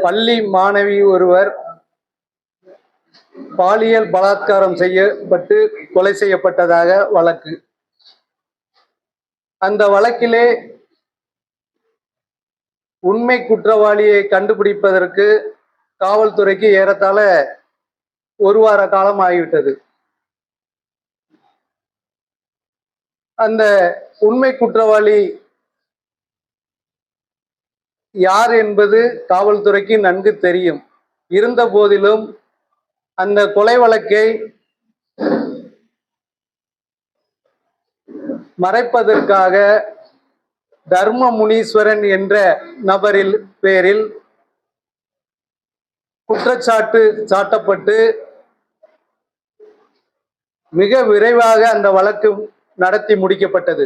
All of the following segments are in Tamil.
பள்ளி மாணவி ஒருவர் பாலியல் பலாத்காரம் செய்யப்பட்டு கொலை செய்யப்பட்டதாக வழக்கு. அந்த வழக்கிலே உண்மை குற்றவாளியை கண்டுபிடிப்பதற்கு காவல்துறைக்கு ஏறத்தாழ ஒரு வார காலம் ஆகிவிட்டது. அந்த உண்மை குற்றவாளி யார் என்பது காவல்துறைக்கு நன்கு தெரியும். இருந்த போதிலும் அந்த கொலை வழக்கை மறைப்பதற்காக தர்ம முனீஸ்வரன் என்ற நபரில் பேரில் குற்றச்சாட்டு சாட்டப்பட்டு மிக விரைவாக அந்த வழக்கு நடத்தி முடிக்கப்பட்டது.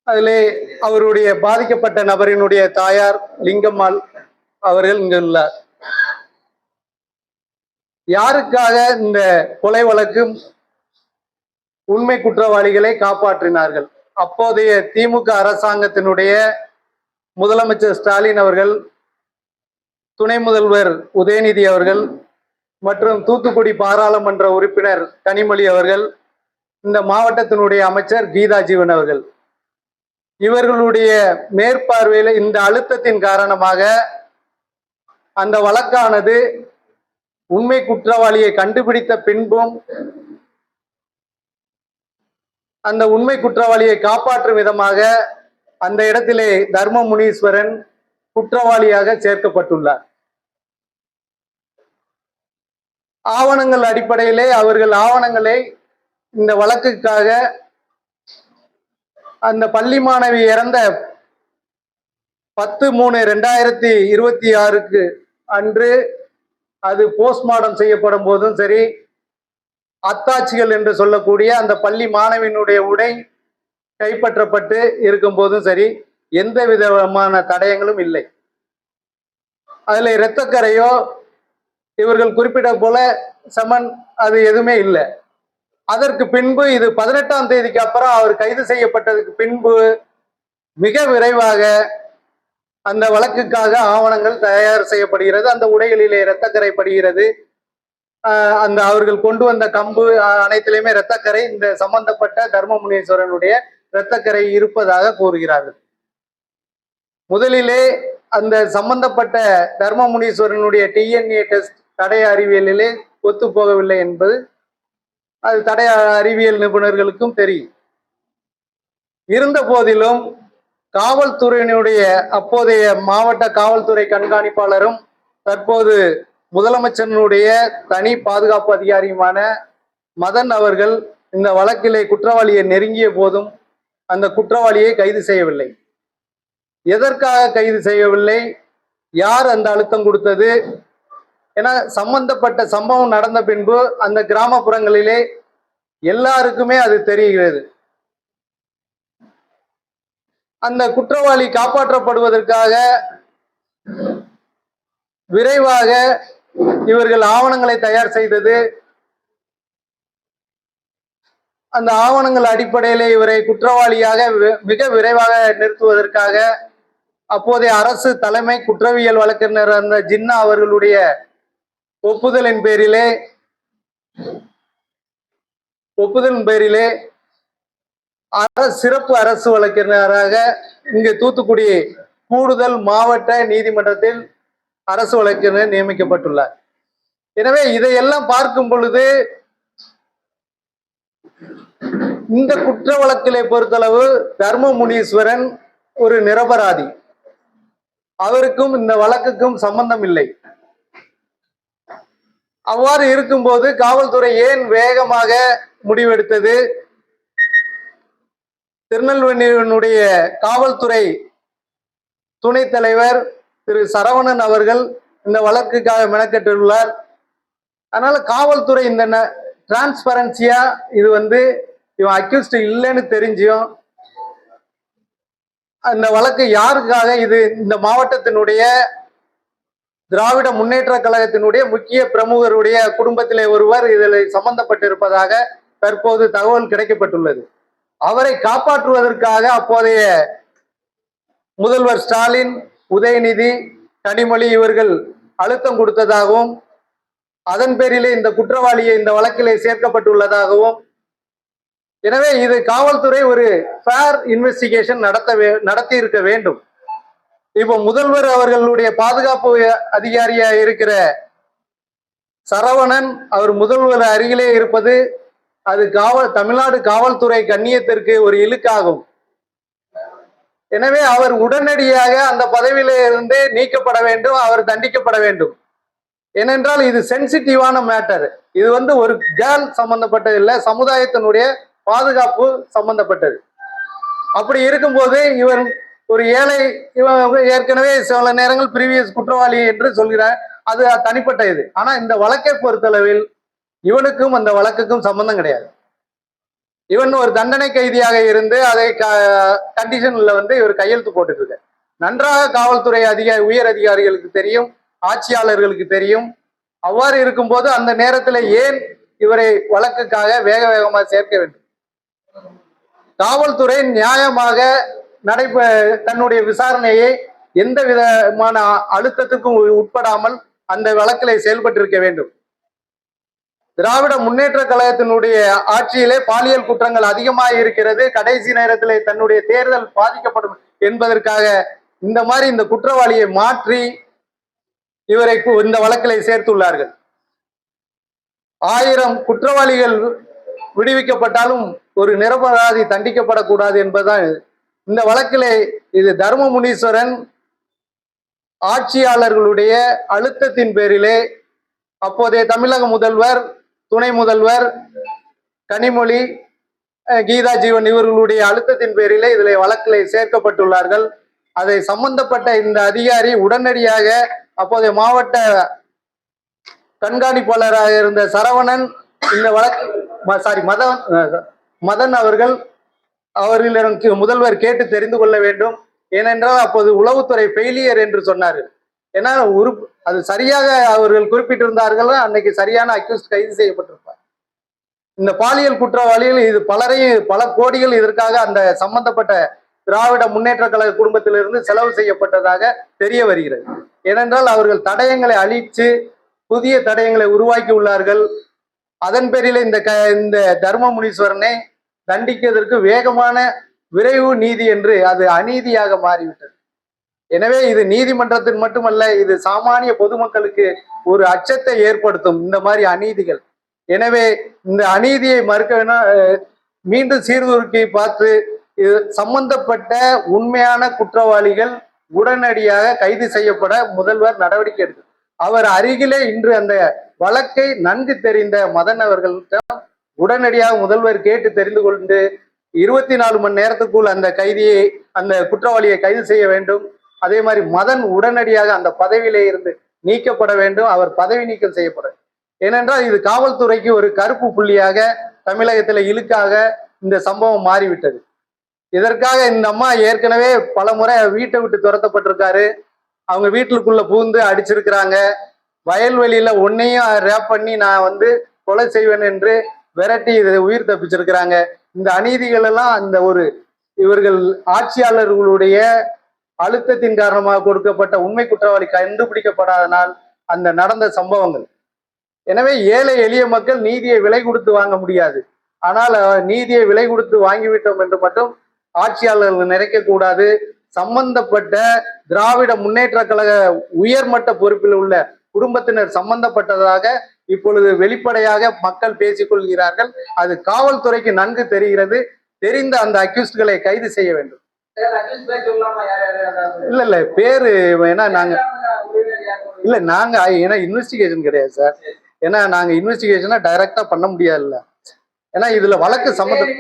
அதிலே அவருடைய பாதிக்கப்பட்ட நபரினுடைய தாயார் லிங்கம்மாள் அவர்கள் இங்கு உள்ளார். யாருக்காக இந்த கொலை வழக்கு உண்மை குற்றவாளிகளை காப்பாற்றினார்கள்? அப்போதைய திமுக அரசாங்கத்தினுடைய முதலமைச்சர் ஸ்டாலின் அவர்கள், துணை முதல்வர் உதயநிதி அவர்கள் மற்றும் தூத்துக்குடி பாராளுமன்ற உறுப்பினர் கனிமொழி அவர்கள், இந்த மாவட்டத்தினுடைய அமைச்சர் கீதா ஜீவன் அவர்கள், இவர்களுடைய மேற்பார்வையில் இந்த அழுத்தத்தின் காரணமாக அந்த வழக்கானது உண்மை குற்றவாளியை கண்டுபிடித்த பின்பும் அந்த உண்மை குற்றவாளியை காப்பாற்றும் விதமாக அந்த இடத்திலே தர்ம முனீஸ்வரன் குற்றவாளியாக சேர்க்கப்பட்டுள்ளார். ஆவணங்கள் அடிப்படையிலே அவர்கள் ஆவணங்களை இந்த வழக்குக்காக அந்த பள்ளி மாணவி இறந்த 10/3/2026 அன்று அது போஸ்ட்மார்டம் செய்யப்படும் போதும் சரி, அத்தாட்சிகள் என்று சொல்லக்கூடிய அந்த பள்ளி மாணவியினுடைய உடை கைப்பற்றப்பட்டு இருக்கும் போதும் சரி, எந்த விதமான தடயங்களும் இல்லை. அதுல இரத்தக்கரையோ இவர்கள் குறிப்பிட்ட போல சமன் அது எதுவுமே இல்லை. அதற்கு பின்பு இது 18ஆம் தேதிக்கு அப்புறம் அவர் கைது செய்யப்பட்டதுக்கு பின்பு மிக விரைவாக அந்த வழக்குக்காக ஆவணங்கள் தயார் செய்யப்படுகிறது. அந்த உடைகளிலே இரத்தக்கரை படுகிறது. அந்த அவர்கள் கொண்டு வந்த கம்பு அனைத்திலுமே இரத்தக்கரை, இந்த சம்பந்தப்பட்ட தர்ம முனீஸ்வரனுடைய இரத்தக்கரை இருப்பதாக கூறுகிறார்கள். முதலிலே அந்த சம்பந்தப்பட்ட தர்ம முனீஸ்வரனுடைய டிஎன்ஏ டெஸ்ட் தடய அறிவியலிலே ஒத்து போகவில்லை என்பது அது தடய அறிவியல் நிபுணர்களுக்கும் தெரியும். இருந்த போதிலும் காவல்துறையினுடைய அப்போதைய மாவட்ட காவல்துறை கண்காணிப்பாளரும் தற்போது முதலமைச்சருடைய தனி பாதுகாப்பு அதிகாரியுமான மதன் அவர்கள் இந்த வழக்கிலே குற்றவாளியை நெருங்கிய போதும் அந்த குற்றவாளியை கைது செய்யவில்லை. எதற்காக கைது செய்யவில்லை? யார் அந்த அழுத்தம் கொடுத்தது? ஏன்னா சம்பந்தப்பட்ட சம்பவம் நடந்த பின்பு அந்த கிராமப்புறங்களிலே எல்லாருக்குமே அது தெரிகிறது. அந்த குற்றவாளி காப்பாற்றப்படுவதற்காக விரைவாக இவர்கள் ஆவணங்களை தயார் செய்தது. அந்த ஆவணங்கள் அடிப்படையிலே இவரை குற்றவாளியாக மிக விரைவாக நிறுத்துவதற்காக அப்போதைய அரசு தலைமை குற்றவியல் வழக்கறிஞர் அந்த ஜின்னா அவர்களுடைய ஒப்புதலின் பேரிலே சிறப்பு அரசு வழக்கறிஞராக இங்கு தூத்துக்குடி கூடுதல் மாவட்ட நீதிமன்றத்தில் அரசு வழக்கறிஞர் நியமிக்கப்பட்டுள்ளார். எனவே இதையெல்லாம் பார்க்கும் பொழுது இந்த குற்ற வழக்கிலே பொறுத்தளவு தர்ம முனீஸ்வரன் ஒரு நிரபராதி. அவருக்கும் இந்த வழக்குக்கும் சம்பந்தம் இல்லை. அவ்வாறு இருக்கும்போது காவல்துறை ஏன் வேகமாக முடிவெடுத்தது? திருநெல்வேலியினுடைய காவல்துறை துணைத் தலைவர் திரு சரவணன் அவர்கள் இந்த வழக்குக்காக மெனக்கெட்டுள்ளார். அதனால காவல்துறை இந்த டிரான்ஸ்பரன்சியா இது இவன் அக்யூஸ்ட் இல்லைன்னு தெரிஞ்சும் அந்த வழக்கு யாருக்காக, இது இந்த மாவட்டத்தினுடைய திராவிட முன்னேற்ற கழகத்தினுடைய முக்கிய பிரமுகருடைய குடும்பத்திலே ஒருவர் இதில் சம்பந்தப்பட்டிருப்பதாக தற்போது தகவல் கிடைக்கப்பட்டுள்ளது. அவரை காப்பாற்றுவதற்காக அப்போதைய முதல்வர் ஸ்டாலின், உதயநிதி, கனிமொழி இவர்கள் அழுத்தம் கொடுத்ததாகவும் அதன் பேரிலே இந்த குற்றவாளியை இந்த வழக்கிலே சேர்க்கப்பட்டுள்ளதாகவும், எனவே இது காவல்துறை ஒரு ஃபேர் இன்வெஸ்டிகேஷன் நடத்தி இருக்க வேண்டும். இப்போ முதல்வர் அவர்களுடைய பாதுகாப்பு அதிகாரியா இருக்கிற சரவணன் அவர் முதல்வர் அருகிலே இருப்பது அது தமிழ்நாடு காவல்துறை கண்ணியத்திற்கு ஒரு இழுக்காகும். எனவே அவர் உடனடியாக அந்த பதவியில இருந்து நீக்கப்பட வேண்டும், அவர் தண்டிக்கப்பட வேண்டும். ஏனென்றால் இது சென்சிட்டிவான மேட்டர். இது ஒரு கேர்ள் சம்பந்தப்பட்டது இல்லை, சமுதாயத்தினுடைய பாதுகாப்பு சம்பந்தப்பட்டது. அப்படி இருக்கும்போது இவர் ஒரு ஏழை, இவன் ஏற்கனவே சில நேரங்கள் ப்ரீவியஸ் குற்றவாளி என்று சொல்கிறார், அது தனிப்பட்ட இது. ஆனா இந்த வழக்கை பொறுத்தளவில் இவனுக்கும் அந்த வழக்குக்கும் சம்பந்தம் கிடையாது. இவன் ஒரு தண்டனை கைதியாக இருந்து அதை கண்டிஷன்ல இவர் கையெழுத்து போட்டுட்டு இருக்க. நன்றாக காவல்துறை உயர் அதிகாரிகளுக்கு தெரியும், ஆட்சியாளர்களுக்கு தெரியும். அவ்வாறு இருக்கும்போது அந்த நேரத்தில் ஏன் இவரை வழக்குக்காக வேக வேகமாக சேர்க்க வேண்டும்? காவல்துறை நியாயமாக தன்னுடைய விசாரணையை எந்த விதமான அழுத்தத்துக்கும் உட்படாமல் அந்த வழக்கிலே செயல்பட்டிருக்க வேண்டும். திராவிட முன்னேற்ற கழகத்தினுடைய ஆட்சியிலே பாலியல் குற்றங்கள் அதிகமாக இருக்கிறது, கடைசி நேரத்திலே தன்னுடைய தேர்தல் பாதிக்கப்படும் என்பதற்காக இந்த மாதிரி இந்த குற்றவாளியை மாற்றி இவரை இந்த வழக்கிலே சேர்த்துள்ளார்கள். 1000 குற்றவாளிகள் விடுவிக்கப்பட்டாலும் ஒரு நிரபராதி தண்டிக்கப்படக்கூடாது என்பதுதான் இந்த வழக்கிலே. இது தர்மமுனீஸ்வரன் ஆட்சியாளர்களுடைய அழுத்தத்தின் பேரிலே அப்போதைய தமிழக முதல்வர், துணை முதல்வர் கனிமொழி, கீதா ஜீவன் இவர்களுடைய அழுத்தத்தின் பேரிலே இதில் வழக்கிலே சேர்க்கப்பட்டுள்ளார்கள். அதை சம்பந்தப்பட்ட இந்த அதிகாரி உடனடியாக அப்போதைய மாவட்ட கண்காணிப்பாளராக இருந்த சரவணன் இந்த வழக்கு மதன் அவர்களிடம் முதல்வர் கேட்டு தெரிந்து கொள்ள வேண்டும். ஏனென்றால் அப்போது உளவுத்துறை ஃபெயிலியர் என்று சொன்னார். ஏன்னா அது சரியாக அவர்கள் குறிப்பிட்டிருந்தார்கள், அன்னைக்கு சரியான அக்யூஸ்ட் கைது செய்யப்பட்டிருப்பார். இந்த பாலியல் குற்றவாளிகள் இது பல கோடிகள் இதற்காக அந்த சம்பந்தப்பட்ட திராவிட முன்னேற்ற கழக குடும்பத்திலிருந்து செலவு செய்யப்பட்டதாக தெரிய வருகிறது. ஏனென்றால் அவர்கள் தடயங்களை அழித்து புதிய தடயங்களை உருவாக்கி உள்ளார்கள். அதன் பேரில் இந்த தர்மமுனீஸ்வரனை தண்டிக்கிறதற்கு வேகமான விரைவு நீதி என்று அது அநீதியாக மாறிவிட்டது. எனவே இது நீதிமன்றத்தின் மட்டுமல்ல, இது சாமானிய பொதுமக்களுக்கு ஒரு அச்சத்தை ஏற்படுத்தும் இந்த மாதிரி அநீதிகள். எனவே இந்த அநீதியை மீண்டும் சீர்தூக்கி பார்த்து இது சம்பந்தப்பட்ட உண்மையான குற்றவாளிகள் உடனடியாக கைது செய்யப்பட முதல்வர் நடவடிக்கை எடுக்கும். அவர் அருகிலே இன்று அந்த வழக்கை நன்கு தெரிந்த மதன் அவர்கள்ட்ட உடனடியாக முதல்வர் கேட்டு தெரிந்து கொண்டு 24 மணி நேரத்துக்குள் அந்த குற்றவாளியை கைது செய்ய வேண்டும். அதே மாதிரி மதன் உடனடியாக அந்த பதவியிலே இருந்து நீக்கப்பட வேண்டும், அவர் பதவி நீக்கம் செய்யப்பட. ஏனென்றால் இது காவல்துறைக்கு ஒரு கருப்பு புள்ளியாக தமிழகத்தில் இழுக்காக இந்த சம்பவம் மாறிவிட்டது. இதற்காக இந்த அம்மா ஏற்கனவே பல முறை வீட்டை விட்டு துரத்தப்பட்டிருக்காரு, அவங்க வீட்டுக்குள்ள பூந்து அடிச்சிருக்கிறாங்க, வயல்வெளியில ஒன்னையும் ரேப் பண்ணி நான் கொலை செய்வேன் என்று விரட்டி இதை உயிர் தப்பிச்சிருக்கிறாங்க. இந்த அநீதிகள் எல்லாம் இவர்கள் ஆட்சியாளர்களுடைய அழுத்தத்தின் காரணமாக கொடுக்கப்பட்ட உண்மை குற்றவாளி கண்டுபிடிக்கப்படாதனால் அந்த நடந்த சம்பவங்கள். எனவே ஏழை எளிய மக்கள் நீதியை விலை கொடுத்து வாங்க முடியாது. ஆனால் நீதியை விலை கொடுத்து வாங்கிவிட்டோம் என்று மட்டும் ஆட்சியாளர்கள் நினைக்க கூடாது. சம்பந்தப்பட்ட திராவிட முன்னேற்ற கழக உயர்மட்ட பொறுப்பில் உள்ள குடும்பத்தினர் சம்பந்தப்பட்டதாக இப்பொழுது வெளிப்படையாக மக்கள் பேசிக் கொள்கிறார்கள். அது காவல்துறைக்கு நன்கு தெரிகிறது. தெரிந்த அந்த அக்யூஸ்ட்களை கைது செய்ய வேண்டும். இல்ல பேரு ஏன்னா நாங்க ஏன்னா இன்வெஸ்டிகேஷன் கிடையாது சார். ஏன்னா நாங்க இன்வெஸ்டிகேஷனா டைரக்டா பண்ண முடியாதுல்ல. ஏன்னா இதுல வழக்கு சம்பந்தம்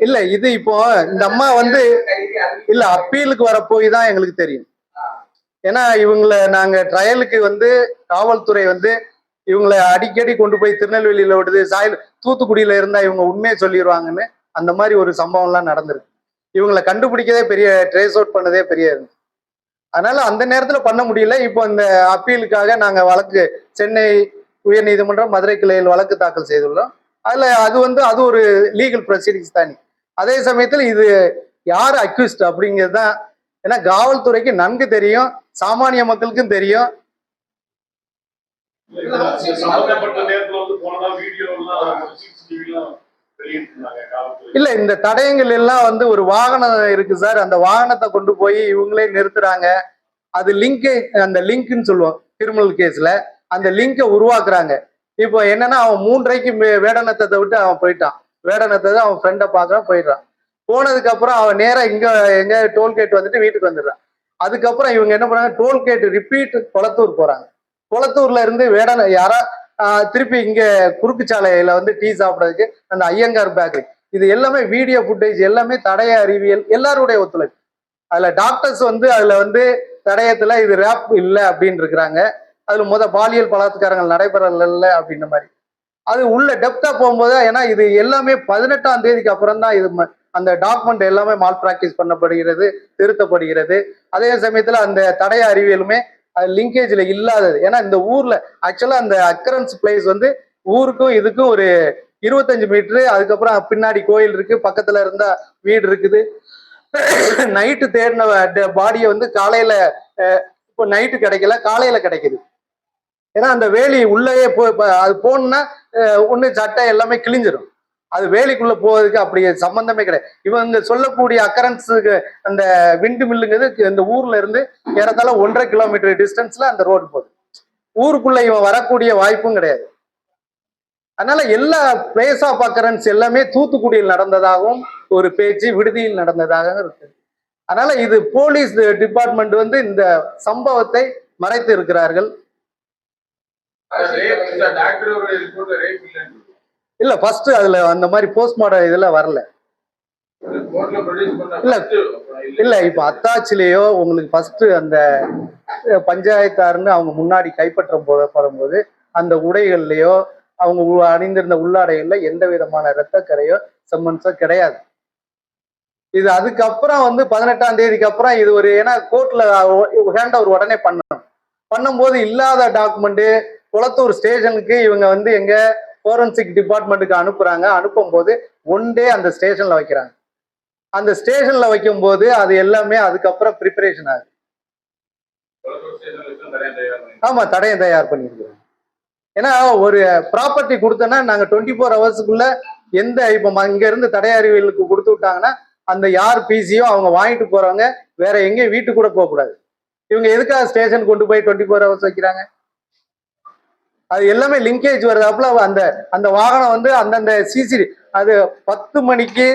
இல்ல. இது இப்போ இந்த அம்மா இல்ல அப்பீலுக்கு வரப்போய் தான் எங்களுக்கு தெரியும். ஏன்னா இவங்களை நாங்க ட்ரையலுக்கு காவல்துறை இவங்களை அடிக்கடி கொண்டு போய் திருநெல்வேலியில விடுது, தூத்துக்குடியில இருந்தா இவங்க உண்மையை சொல்லிடுவாங்கன்னு அந்த மாதிரி ஒரு சம்பவம் எல்லாம் நடந்திருக்கு. இவங்களை கண்டுபிடிக்கதே பெரிய ட்ரேஸ் அவுட் பண்ணதே பெரிய இருந்து. அதனால அந்த நேரத்துல பண்ண முடியல. இப்போ இந்த அப்பீலுக்காக நாங்க வழக்கு சென்னை உயர் நீதிமன்றம் மதுரை கிளையில் வழக்கு தாக்கல் செய்துள்ளோம். அதுல அது அது ஒரு லீகல் ப்ரொசீடிங்ஸ் தானே. அதே சமயத்தில் இது யார் அக்யூஸ்ட் அப்படிங்கிறது தான். ஏன்னா காவல்துறைக்கு நன்கு தெரியும், சாமானிய மக்களுக்கும் தெரியும். இல்ல இந்த தடயங்கள் எல்லாம் வந்து ஒரு வாகனம் இருக்கு சார், அந்த வாகனத்தை கொண்டு போய் இவங்களே நிறுத்துறாங்க. அது லிங்க், அந்த லிங்க்னு சொல்லுவோம் கிரிமினல் கேஸ்ல, அந்த லிங்கை உருவாக்குறாங்க. இப்போ என்னன்னா அவன் 3:30க்கு வேடநத்தத்தை விட்டு அவன் போயிட்டான். வேடநத்தத்தை அவன் ஃப்ரெண்டை பார்க்க போயிடுறான். போனதுக்கு அப்புறம் அவன் நேரா இங்க எங்க டோல்கேட் வந்துட்டு வீட்டுக்கு வந்துடுறான். அதுக்கப்புறம் இவங்க என்ன பண்ணாங்க, டோல்கேட் ரிப்பீட் கொளத்தூர் போறாங்க. கொளத்தூர்ல இருந்து யாரா திருப்பி இங்க குறுக்கு சாலையில வந்து டீ சாப்பிடறதுக்கு அந்த ஐயங்கார் பேக்கரி, இது எல்லாமே வீடியோ ஃபுட்டேஜ், எல்லாமே தடய அறிவியல் எல்லாருடைய ஒத்துழைப்பு. அதுல டாக்டர்ஸ் வந்து அதுல வந்து தடயத்துல இது ரேப் இல்லை அப்படின்னு இருக்கிறாங்க. அதுல பாலியல் பலாத்காரங்கள் நடைபெறல அப்படின்ற மாதிரி அது உள்ள டெப்தா போகும்போது, ஏன்னா இது எல்லாமே 18ஆம் தேதிக்கு அப்புறம் தான் இது அந்த டாக்குமெண்ட் எல்லாமே மால் பிராக்டிஸ் பண்ணப்படுகிறது, திருத்தப்படுகிறது. அதே சமயத்துல அந்த தடய அறிவியலுமே அது லிங்கேஜ்ல இல்லாதது. ஏன்னா இந்த ஊர்ல ஆக்சுவலா அந்த அக்கரன்ஸ் பிளேஸ் வந்து ஊருக்கும் இதுக்கும் ஒரு 25 மீட்டரு. அதுக்கப்புறம் பின்னாடி கோயில் இருக்கு, பக்கத்துல இருந்தா வீடு இருக்குது. நைட்டு தேடின பாடியை வந்து காலையில, இப்போ நைட்டு கிடைக்கல, காலையில கிடைக்குது. ஏன்னா அந்த வேலி உள்ளேயே அது போகணும்னா ஒண்ணு சட்டை எல்லாமே கிழிஞ்சிடும். அது வேலிக்குள்ள போவதுக்கு அப்படி சம்பந்தமே கிடையாது. இவங்க சொல்லக்கூடிய அக்கரன்ஸுக்கு அந்த விண்டு மில்லுங்கிறது இந்த ஊர்ல இருந்து ஏறத்தாழ 1.5 கிலோமீட்டர் டிஸ்டன்ஸ்ல அந்த ரோடு போகுது. ஊருக்குள்ள இவன் வரக்கூடிய வாய்ப்பும் கிடையாது. அதனால எல்லா பிளேஸ் ஆஃப் அக்கரன்ஸ் எல்லாமே தூத்துக்குடியில் நடந்ததாகவும் ஒரு பேச்சு விடுதியில் நடந்ததாகவும் இருக்கு. அதனால இது போலீஸ் டிபார்ட்மெண்ட் வந்து இந்த சம்பவத்தை மறைத்து இருக்கிறார்கள். இல்ல ஃபர்ஸ்ட் அதுல அந்த மாதிரி போஸ்ட்மார்டம் இதுல வரல. இல்ல இல்ல இப்ப அத்தாச்சிலேயோ உங்களுக்கு ஃபர்ஸ்ட் அந்த பஞ்சாயத்தாருன்னு அவங்க முன்னாடி கைப்பற்ற வரும்போது அந்த உடைகள்லயோ அவங்க அணிந்திருந்த உள்ளாடைகள்ல எந்த விதமான இரத்தக்கரையோ சம்மன்ஸோ கிடையாது. இது அதுக்கப்புறம் வந்து 18ஆம் தேதிக்கு அப்புறம் இது ஒரு, ஏன்னா கோர்ட்ல ஹேண்ட் ஓவர் உடனே பண்ணும்போது இல்லாத டாக்குமெண்ட் குளத்தூர் ஸ்டேஷனுக்கு இவங்க வந்து எங்க போரன்சிக் டிபார்ட்மெண்ட்டுக்கு அனுப்புறாங்க. அனுப்பும் போது 1 டே அந்த ஸ்டேஷன்ல வைக்கிறாங்க. அந்த ஸ்டேஷன்ல வைக்கும் போது அது எல்லாமே அதுக்கப்புறம் ப்ரிப்பரேஷன் ஆகுது. ஆமா, தடயம் தயார் பண்ணிருக்கிறோம். ஏன்னா ஒரு ப்ராப்பர்ட்டி கொடுத்தோன்னா நாங்க 24 ஹவர்ஸுக்குள்ள எந்த இப்போ இங்க இருந்து தடய அறிவியலுக்கு கொடுத்து விட்டாங்கன்னா அந்த யார் பிசியோ அவங்க வாங்கிட்டு போறவங்க வேற எங்கேயும் வீட்டுக்கு கூட போகக்கூடாது. இவங்க எதுக்காக ஸ்டேஷன் கொண்டு போய் 24 ஹவர்ஸ் வைக்கிறாங்க? அது எல்லாமே லிங்கேஜ் வருதாப்புல அந்த அந்த வாகனம் வந்து அந்தந்த சிசிடி அது 10 மணிக்கு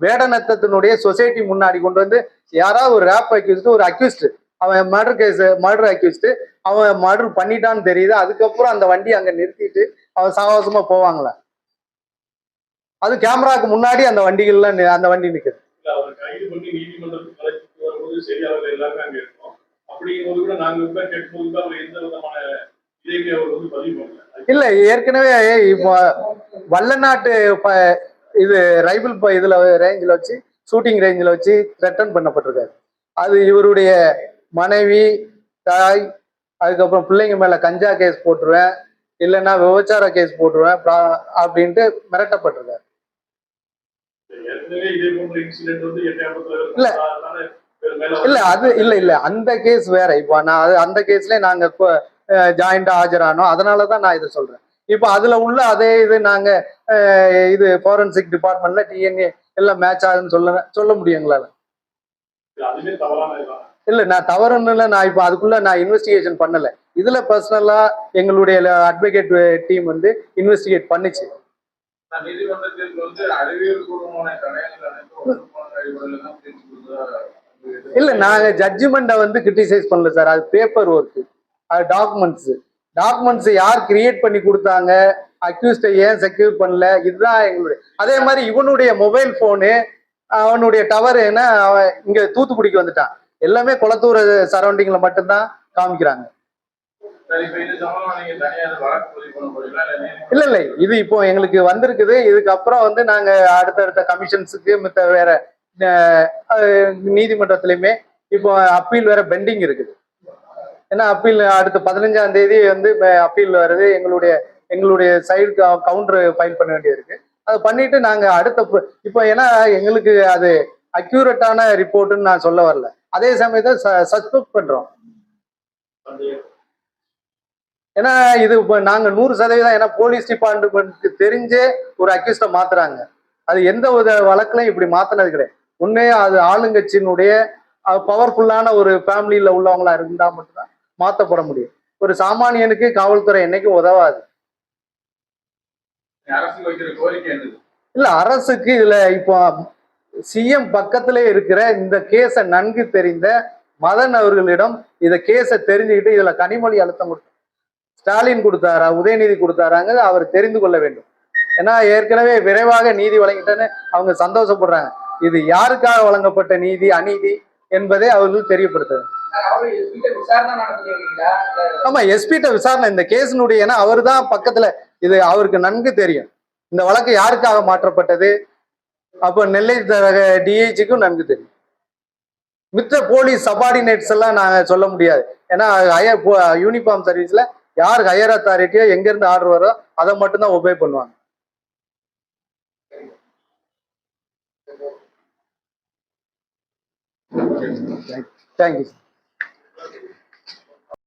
வேடநத்தத்தினுடைய சொசைட்டி முன்னாடி கொண்டு வந்து யாராவது ஒரு ரேப் அக்யூஸ்ட், ஒரு அக்யூஸ்ட், அவன் மர்டர் அக்யூஸ்ட், அவன் மர்டர் பண்ணிட்டான்னு தெரியுது. அதுக்கப்புறம் அந்த வண்டி அங்க நிறுத்திட்டு அவன் சாகசமா போவாங்களா? அது கேமராக்கு முன்னாடி அந்த வண்டிகள்ல அந்த வண்டி நிக்குது. இல்ல ஏற்கனவே இப்போ வல்லநாட்டு இது ரைபிள் இதுல ரேஞ்சில் வச்சு, ஷூட்டிங் ரேஞ்சில் வச்சு த்ரெட்டன் பண்ணப்பட்டிருக்காரு. அது இவருடைய மனைவி, தாய், அதுக்கப்புறம் பிள்ளைங்க மேல கஞ்சா கேஸ் போட்டுருவேன், இல்லைன்னா விபச்சார கேஸ் போட்டுருவேன் அப்படின்ட்டு மிரட்டப்பட்டிருக்காரு. இல்ல இல்ல அது இல்ல அந்த கேஸ் வேற. இப்போ நான் அந்த கேஸ்ல நாங்க ஜாயிண்டா ஆஜரானோம், அதனாலதான் நான் இதை சொல்றேன். இப்போ அதுல உள்ள அதே இது நாங்க இது போரன்சிக் டிபார்ட்மெண்ட்ல டிஎன்ஏ எல்லாம் மேட்ச் ஆகுதுன்னு சொல்ல முடியுங்களா? இல்ல நான் தவறுன்னு நான் இப்போ அதுக்குள்ள நான் இன்வெஸ்டிகேஷன் பண்ணல. இதுல பர்சனலா எங்களுடைய அட்வொகேட் டீம் வந்து இன்வெஸ்டிகேட் பண்ணிச்சு. இல்ல நாங்க ஜட்ஜ்மெண்ட்டை வந்து கிரிட்டிசைஸ் பண்ணல சார். அது பேப்பர் ஒர்க், அது டாக்குமெண்ட்ஸ் யார் கிரியேட் பண்ணி கொடுத்தாங்க, அக்யூஸ்டை ஏன் செக்யூர் பண்ணல, இதுதான் எங்களுடைய. அதே மாதிரி இவனுடைய மொபைல் போனு, அவனுடைய டவர் என்ன, அவன் இங்க தூத்துக்குடிக்கு வந்துட்டான். எல்லாமே குளத்தூர் சரௌண்டிங்ல மட்டும்தான் காமிக்கிறாங்க. இல்ல இல்ல இது இப்போ எங்களுக்கு வந்திருக்குது. இதுக்கப்புறம் வந்து நாங்க அடுத்தடுத்த கமிஷன்ஸுக்கு மித்த வேற நீதிமன்றத்திலயுமே இப்போ அப்பீல் வேற பெண்டிங் இருக்குது. ஏன்னா அப்பீல் அடுத்த 15ஆம் தேதி வந்து அப்பீல் வருது. எங்களுடைய சைடு கவுண்டர் ஃபைல் பண்ண வேண்டியது இருக்கு. அதை பண்ணிட்டு நாங்க அடுத்த இப்போ ஏன்னா எங்களுக்கு அது அக்யூரேட்டான ரிப்போர்ட்னு நான் சொல்ல வரல. அதே சமயத்தை சஸ்பெக்ட் பண்றோம். ஏன்னா இது இப்போ நாங்க 100% ஏன்னா போலீஸ் டிபார்ட்மெண்ட்டுக்கு தெரிஞ்சே ஒரு அக்யூஸ்ட மாத்துறாங்க. அது எந்த ஒரு வழக்குலையும் இப்படி மாத்தினது கிடையாது. உண்மையா அது ஆளுங்கட்சியினுடைய பவர்ஃபுல்லான ஒரு ஃபேமிலியில உள்ளவங்களா இருந்தா மட்டும்தான் மாத்தப்பட முடியும். ஒரு சாமானியனுக்கு காவல்துறை என்னைக்கும் உதவாது. இல்ல அரசுக்கு இதுல இப்போ சிஎம் பக்கத்திலே இருக்கிற இந்த கேஸை நன்கு தெரிந்த மதன் அவர்களிடம் இந்த கேஸை தெரிஞ்சுக்கிட்டு இதுல கனிமொழி அழுத்தம் கொடுத்தார். ஸ்டாலின் கொடுத்தாரா, உதயநிதி கொடுத்தாராங்க அவர் தெரிந்து கொள்ள வேண்டும். ஏன்னா ஏற்கனவே விரைவாக நீதி வழங்கிட்டேன்னு அவங்க சந்தோஷப்படுறாங்க. இது யாருக்காக வழங்கப்பட்ட நீதி அநீதி என்பதை அவர்கள் தெரியப்படுத்துறாங்க. ஆமா, எஸ்பிட்ட விசாரணை இந்த கேஸினுடைய, ஏன்னா அவர் தான் பக்கத்துல, இது அவருக்கு நன்கு தெரியும் இந்த வழக்கு யாருக்காக மாற்றப்பட்டது. அப்ப நெல்லை டிஐஜிக்கும் நன்கு தெரியும். மித்த போலீஸ் சபார்டினேட்ஸ் எல்லாம் நாங்க சொல்ல முடியாது. ஏன்னா யூனிஃபார்ம் சர்வீஸ்ல யார் ஹையர் அத்தாரிட்டியோ எங்க இருந்து ஆர்டர் வரோ அதை மட்டும்தான் ஒபே பண்ணுவாங்க. தேங்க்யூ.